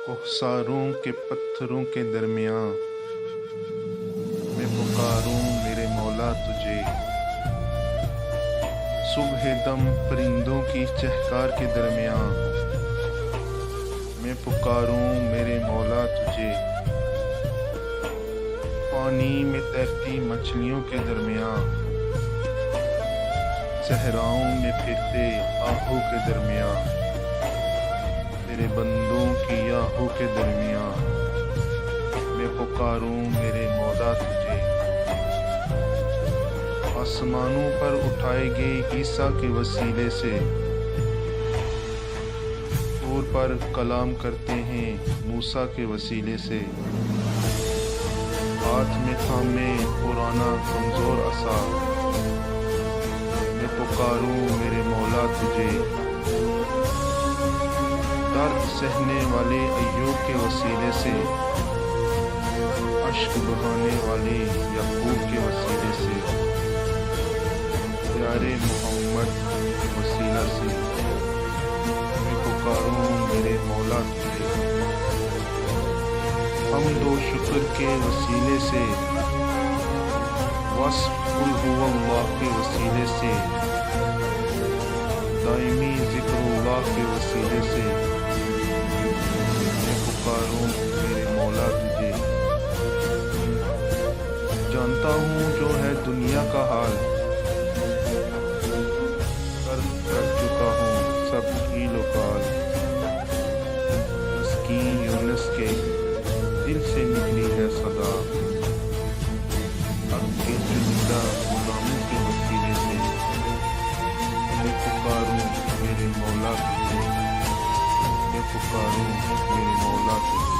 کوہساروں کے پتھروں کے درمیان میں پکاروں میرے مولا تجھے۔ صبح دم پرندوں کی چہکار کے درمیان میں پکاروں میرے مولا تجھے۔ پانی میں تیرتی مچھلیوں کے درمیان، صحراؤں میں پھرتے آہوں کے درمیان، تیرے بندوں کی آہوں کے درمیان میں پکاروں میرے مولا تجھے۔ آسمانوں پر اٹھائے گئے عیسیٰ کے وسیلے سے، طور پر کلام کرتے ہیں موسیٰ کے وسیلے سے۔ ہاتھ میں تھامے پرانا کمزور عصا، میں پکاروں میرے مولا تجھے۔ درد سہنے والے ایوب کے وسیلے سے، اشک بہانے والے یعقوب کے وسیلے سے، پیارے محمد کے وسیلہ سے میں پکاروں میرے مولا تجھے۔ حمد و شکر کے وسیلے سے، وصف قل هو اللہ کے وسیلے سے، دائمی ذکر اللہ کے وسیلے سے میں پکاروں میرے مولا تجھے۔ جانتا ہوں جو ہے دنیا کا حال، کر چکا ہوں سب کیل و کال۔ مسکین یونس کے دل سے نکلی ہے صدا، حق کے چنندہ غلاموں کے وسیلے سے میں پکاروں میرے مولا تجھے، میں پکاروں میرے مولا تجھے۔